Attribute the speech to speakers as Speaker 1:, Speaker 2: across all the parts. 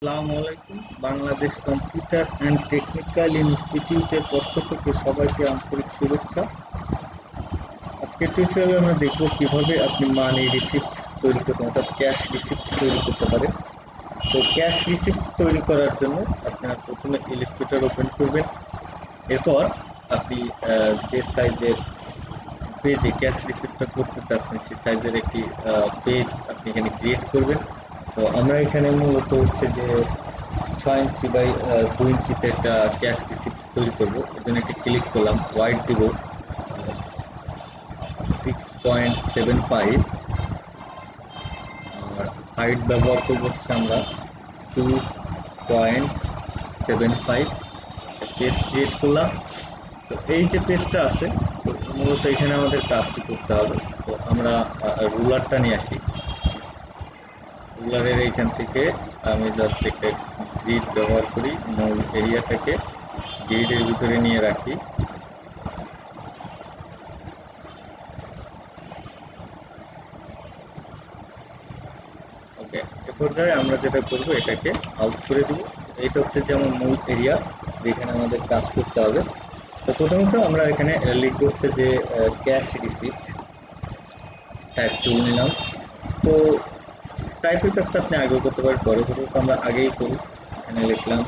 Speaker 1: আসসালামু আলাইকুম। Bangladesh computer and technical ইনস্টিটিউটের পক্ষ থেকে সবাইকে আন্তরিক শুভেচ্ছা। আজকের টিউটোরিয়ালে আমরা দেখব কিভাবে আপনি মানি রিসিপ্ট তৈরি করতে অর্থাৎ ক্যাশ রিসিপ্ট তৈরি করতে পারেন। তো ক্যাশ রিসিপ্ট তৈরি করার জন্য আপনারা প্রথমে ইলাস্ট্রেটর ওপেন করবেন। এরপর আপনি যে সাইজের পেজে ক্যাশ রিসিপ্টটা করতে চাচ্ছেন সেই সাইজের একটি পেজ আপনি এখানে ক্রিয়েট করবেন। তো আমরা এখানে মূলত হচ্ছে যে 6 ইঞ্চি বাই 2 ইঞ্চিতে একটা ক্যাশ রিসিপ্ট তৈরি করবো। এর জন্য একটা ক্লিক করলাম, ওয়াইড দিব 6.75 আর হাইট ব্যবহার করবো হচ্ছে আমরা 2.75। পেজ ক্রিয়েট করলাম। তো এই যে পেজটা আছে, তো মূলত এখানে আমাদের কাজটি করতে হবে। তো আমরা রুলারটা নিয়ে আসি। রুলারের এইখান থেকে আমি জাস্ট একটা গ্রিড ব্যবহার করি, মূল এরিয়াটাকে গ্রিডের ভিতরে নিয়ে রাখি। ওকে, এ পর্যায়ে আমরা যেটা করবো এটাকে আউট করে দিব। এটা হচ্ছে যেমন মূল এরিয়া যেখানে আমাদের কাজ করতে হবে। তো প্রথমত আমরা এখানে লিখবো হচ্ছে যে ক্যাশ রিসিপ্ট, টাইপ টুল নিলাম। তো টাইপের কাজটা আপনি আগেও করতে পারেন, পরবর্তীতে আমরা আগেই করি। এখানে লিখলাম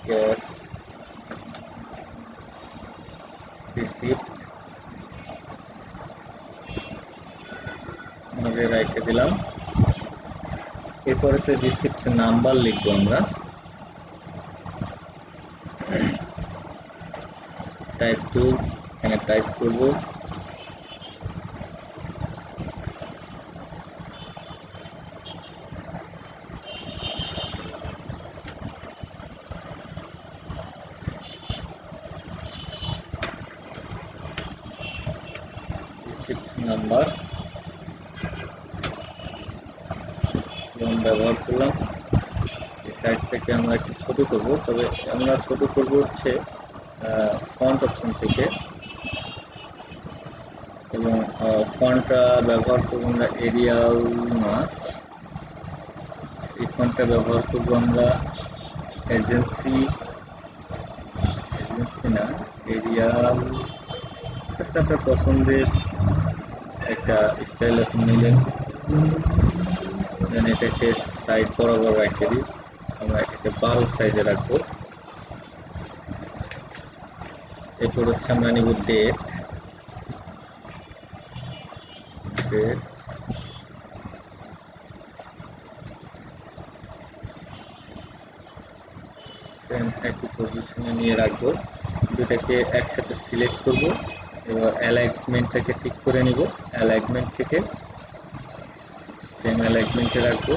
Speaker 1: ক্যাশ রিসিপ্ট, মাঝে রাইখে দিলাম। এরপরে হচ্ছে রিসিপ্ট নাম্বার লিখবো আমরা, টাইপ টুল এখানে টাইপ করবো রিসিপ্ট নাম্বার, ব্যবহার করলাম। এই সাইজটাকে আমরা একটু ছোট করবো, তবে আমরা ছোট করবো হচ্ছে ফন্ট অপশন থেকে, এবং ফন্টটা ব্যবহার করবো আমরা এরিয়াল না, এই ফন্টটা ব্যবহার করবো আমরা এজেন্সি না, এরিয়াল। জাস্ট আপনার পছন্দের একটা স্টাইল আপনি নিলেন, দেন এটাকে সাইড বরাবর রেখে দিই। আমরা এটাকে 12 সাইজে রাখবো। এরপর হচ্ছে আমরা নিব ডেট, একই পজিশনে নিয়ে রাখবো। দুটাকে একসাথে সিলেক্ট করব, এবার অ্যালাইনমেন্টটাকে ঠিক করে নিব। অ্যালাইনমেন্ট থেকে সেম অ্যালাইনমেন্টে রাখবো।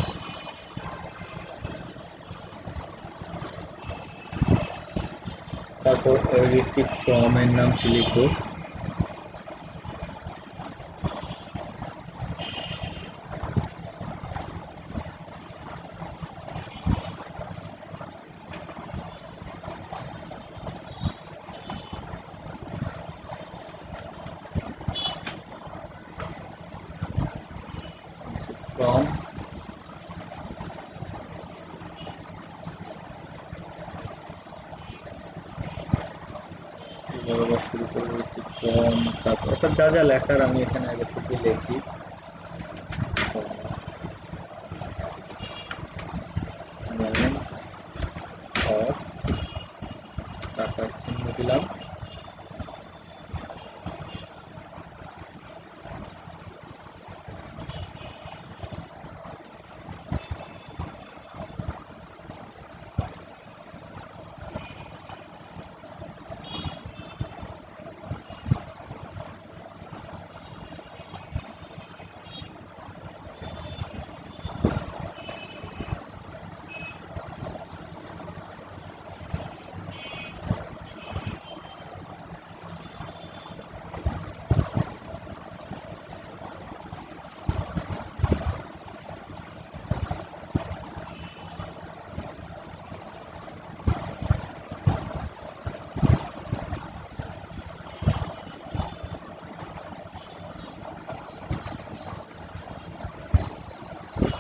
Speaker 1: তারপর রিসিপ্ট ফ্রম এর নামটি লিখবো। ফ্রম শুরু করবো রিসিপ্ট ফ্রম, তারপর অর্থাৎ যা যা লেখার আমি এখানে আগে থেকে লিখি। টাকার চিহ্ন দিলাম।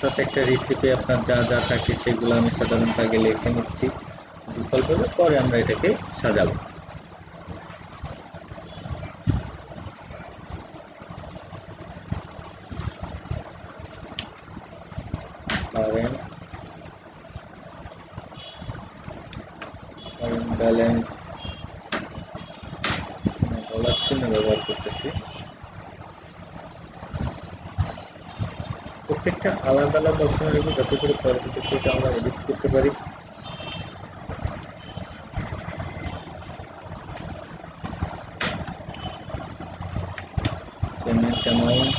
Speaker 1: অর্থাৎ একটা রেসিপি আপনার যা যা থাকে সেগুলো আমি সাধারণত আগে লিখে নিচ্ছি বিকল্পভাবে, পরে আমরা এটাকে সাজাবো। কারেন্ট ব্যালেন্স ডলার চিহ্ন ব্যবহার করতেছি। প্রত্যেকটা আলাদা আলাদা অপশন রেখে যাতে করে পরবর্তীতে এটা আমরা এডিট করতে পারি। পেমেন্ট অ্যামাউন্ট,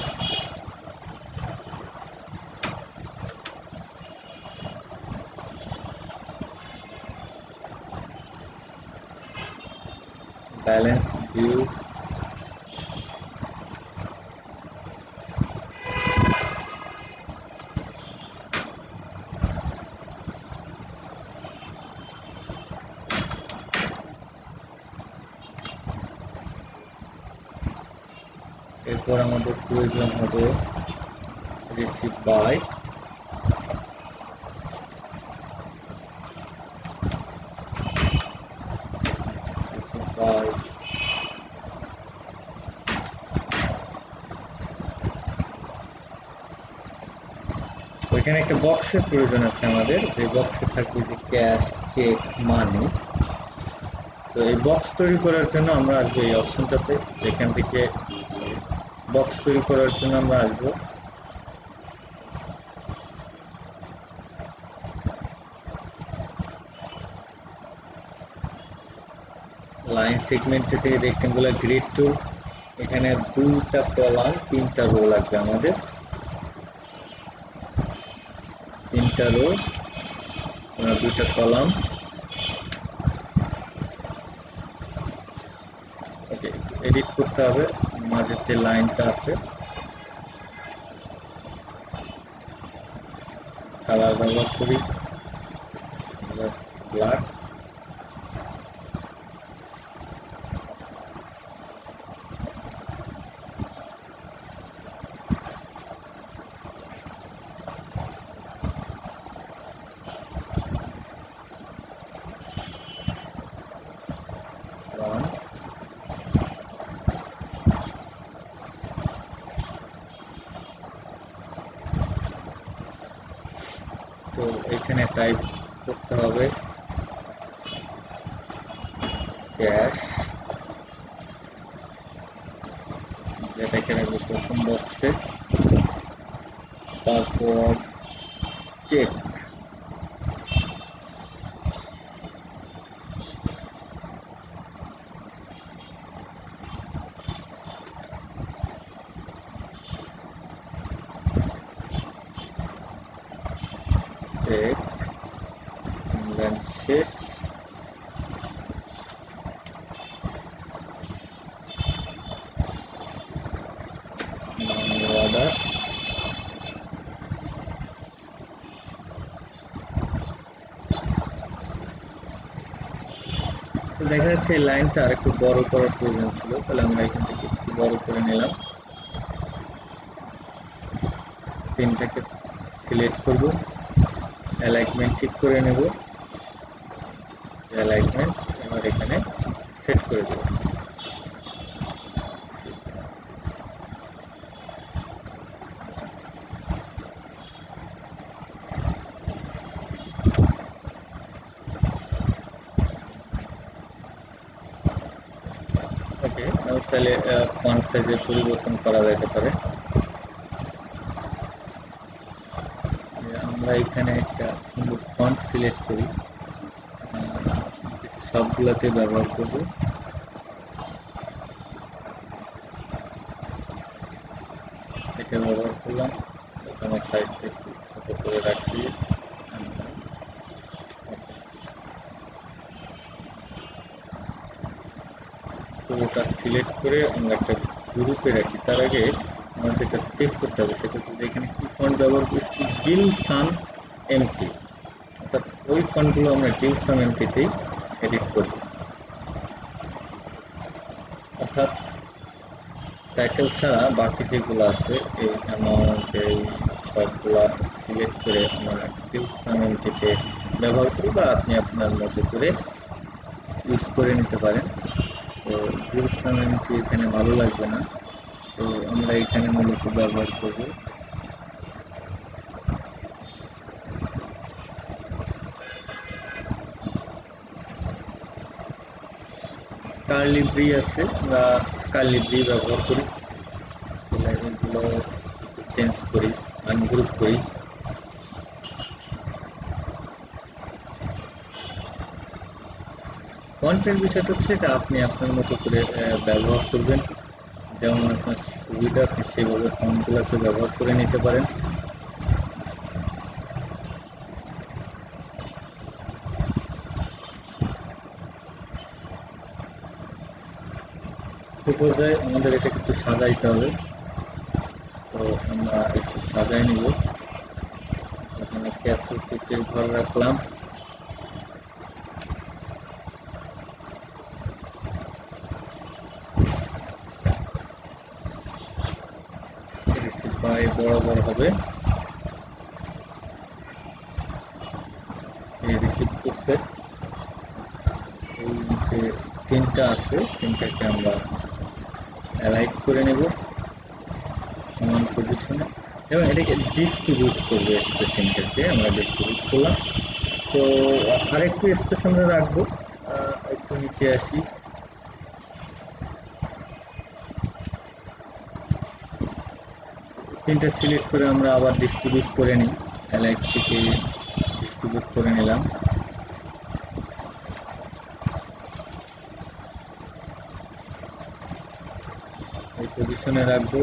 Speaker 1: ব্যালেন্স ভিউ, এরপর আমাদের প্রয়োজন হবে রিসিভ বাই, রিসিভ বাই ওইখানে একটা বক্সের প্রয়োজন আছে আমাদের, যে বক্সে থাকবে যে ক্যাশ, চেক, মানি। তো এই বক্স তৈরি করার জন্য আমরা আসবো এই অপশনটাতে, যেখান থেকে বক্স তৈরি করার জন্য আমরা আসবো লাইন সেগমেন্টে থেকে রেক্টেঙ্গুলার গ্রিড টুল। এখানে 2টা কলাম 3টা রো লাগবে আমাদের, 3টা রো 2টা কলাম। ওকে, এডিট করতে হবে মাঝের যে লাইনটা আছে, কালার ব্যবহার করি ব্ল্যাক, তো এখানে টাইপ করতে হবে ক্যাশ, যেটাকে রাখবো প্রথম বক্সে, তারপর চেক, চেক, দেন শেষ মানি অর্ডার। তো দেখা যাচ্ছে এই লাইনটা আর একটু বড় করার প্রয়োজন ছিল, তাহলে আমরা এখান থেকে একটু বড় করে নিলাম। পেনটাকে সিলেক্ট করব, অ্যালাইনমেন্ট ঠিক করে নেব, অ্যালাইনমেন্ট এবার এখানে সেট করে দেব। ওকে, তাহলে ফন্ট সাইজের পরিবর্তন করা যেতে পারে। আমরা এখানে একটা সুন্দর ফন্ট সিলেক্ট করি, সবগুলোতে ব্যবহার করব। এটা ব্যবহার করলাম, আমার সাইজটা একটু ছোট করে রাখি। পুরোটা সিলেক্ট করে আমরা একটা গ্রুপে রাখি। তার আগে আমার যেটা চেক করতে হবে সেটা হচ্ছে যে এখানে কি ফন্ট ব্যবহার করছি, ডিল সান এমটি, অর্থাৎ ওই ফন্টগুলো আমরা ডিল সান এমটিতেই এডিট করব। অর্থাৎ টাইটেল ছাড়া বাকি যেগুলো আছে, এই অ্যামাউন্ট, এই সবগুলা সিলেক্ট করে আমরা ফিল সামেন্টটিকে ব্যবহার করি, বা আপনি আপনার মতো করে ইউজ করে নিতে পারেন। তো ফিল সামেন্টটি এখানে ভালো লাগবে না, তো আমরা এখানে মূলত ব্যবহার করব কার্লি আছে, আমরা কার্লি ব্যবহার করি। এগুলো চেঞ্জ করি, আনগ্রুপ করি। ফন্টের বিষয়টা হচ্ছে এটা আপনি আপনার মতো করে ব্যবহার করবেন, যেমন আপনার সুবিধা আপনি সেভাবে ফন্টগুলোকে ব্যবহার করে নিতে পারেন। এই পর্যায়ে আমাদের এটা একটু সাজাইতে হবে, তো আমরা একটু সাজাই নিব। এখানে ক্যাসেল সিটের ঘর রাখলাম, প্রায় বরাবর হবে। এই রিসিভ করছে, এই যে তিনটা আছে তিনটাকে আমরা অ্যালাইন করে নেব সমান পজিশনে, এবং এটাকে ডিস্ট্রিবিউট করবো। স্পেসিংটাকে আমরা ডিস্ট্রিবিউট করলাম। তো আরেকটু স্পেস আমরা রাখবো, একটু নিচে আসি, তিনটা সিলেক্ট করে আমরা আবার ডিস্ট্রিবিউট করে নিই, অ্যালাইন থেকে ডিস্ট্রিবিউট করে নিলাম। এই পজিশনে রাখবো।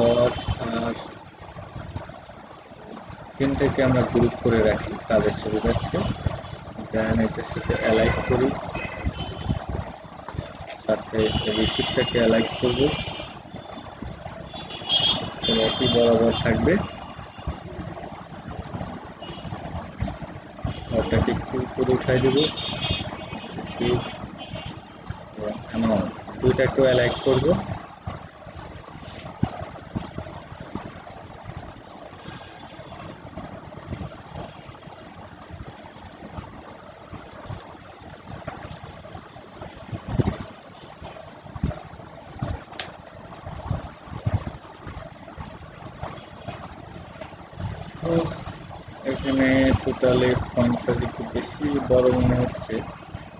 Speaker 1: আর তিনটাকে আমরা গ্রুপ করে রাখি কাজের সুবিধার্থে। দেন এটার সাথে অ্যালাইন করি, সাথে রিসিপ্টটাকে অ্যালাইন করব, একই বরাবর থাকবে। ওটাকে একটু উপরে উঠাই দেবো, রিসিপ্ট এবং অ্যামাউন্ট দুইটাকেও অ্যালাইন করব। তো এখানে টোটালি ফন্ট সাইজ একটু বেশি বড় মনে হচ্ছে,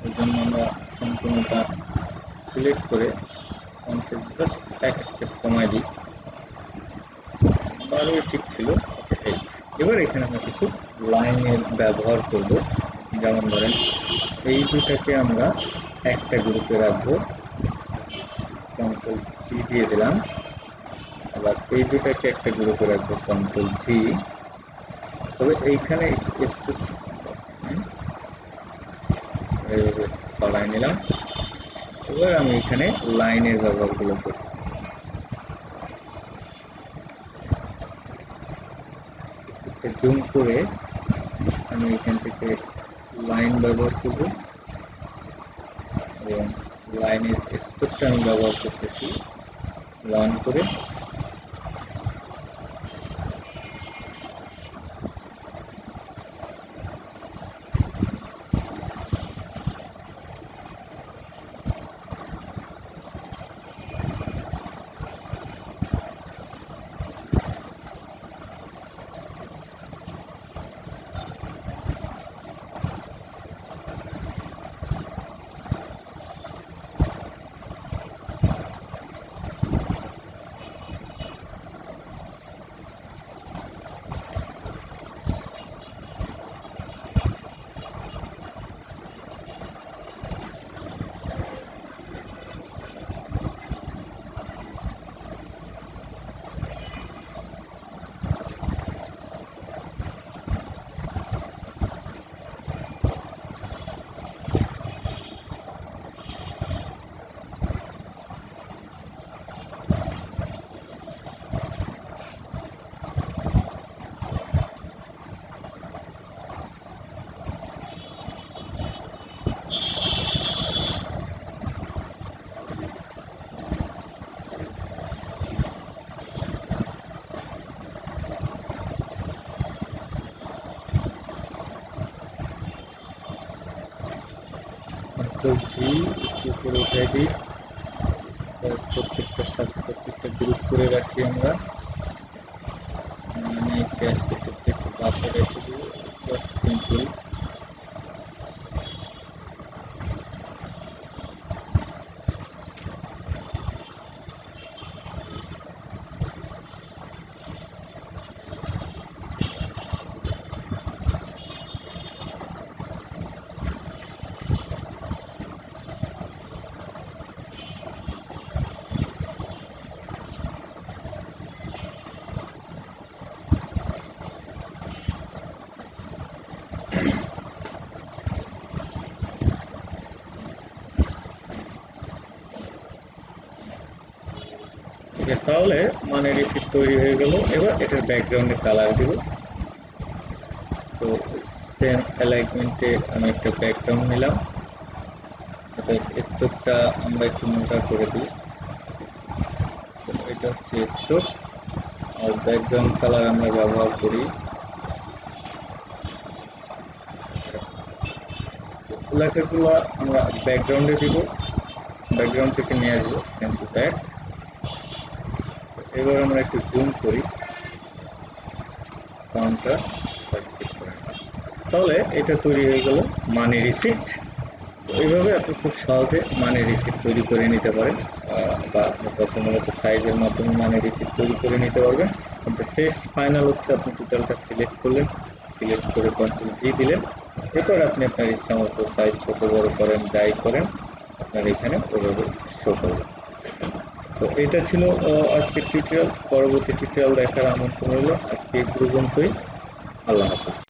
Speaker 1: ওই জন্য আমরা সম্পূর্ণটা সিলেক্ট করে ফন্টের জাস্ট এক স্টেপ কমাই দিই। 12 ঠিক ছিল। এবার এখানে আমরা কিছু লাইনের ব্যবহার করব, যেমন ধরেন এই দুটাকে আমরা একটা গ্রুপে রাখবো, কন্ট্রোল সি দিয়ে দিলাম। আবার এই দুটাকে একটা গ্রুপে রাখবো, কন্ট্রোল জি। তবে এইখানে স্পেস বাড়াই নিলাম। এবার আমি এখানে লাইনের ব্যবহারগুলো করব। জুম করে আমি এখান থেকে লাইন ব্যবহার করব, এবং লাইনের স্পেসটা আমি ব্যবহার করতেছি 1 করে। জি একটু উপরে উঠাই দিই, প্রত্যেকটার সাথে প্রত্যেকটা গ্রুপ করে রাখি আমরা। মানে ক্যাশ রিসিপ্ট একটু পাশে রেখে দিই, জাস্ট সিম্পল। তাহলে মানে রিসিপ্ট তৈরি হয়ে গেল। এবার এটার ব্যাকগ্রাউন্ডে কালার দিব। তো সেম অ্যালাইনমেন্টে আমি একটা ব্যাকগ্রাউন্ড নিলাম, স্টোকটা আমরা একটু মোটা করে দিই। এটা হচ্ছে স্টোক, আর ব্যাকগ্রাউন্ড কালার আমরা ব্যবহার করি লেখাগুলো আমরা ব্যাকগ্রাউন্ডে দিব, ব্যাকগ্রাউন্ড থেকে নিয়ে আসবো সেন্ড টু ব্যাক। এবার আমরা একটু জুম করি, ফন্টটা ঠিক করে। তাহলে এটা তৈরি হয়ে গেল মানি রিসিপ্ট। এইভাবে আপনি খুব সহজে মানি রিসিপ্ট তৈরি করে নিতে পারেন, বা আপনার পছন্দ মতো সাইজের মাধ্যমে মানি রিসিপ্ট তৈরি করে নিতে পারবেন। কিন্তু শেষ ফাইনাল হচ্ছে আপনি টোটালটা সিলেক্ট করলেন, সিলেক্ট করে কন্ট্রোল জি দিলেন। এরপর আপনি আপনার ইচ্ছা মতো সাইজ ছোট বড় করেন, যাই করেন আপনার এখানে ওইভাবে শো করবে। তো এটা ছিল আজকের টিউটোরিয়াল। পরবর্তী টিউটোরিয়াল দেখার আমন্ত্রণ রইল। আজকে এই পর্যন্তই। আল্লাহ হাফেজ।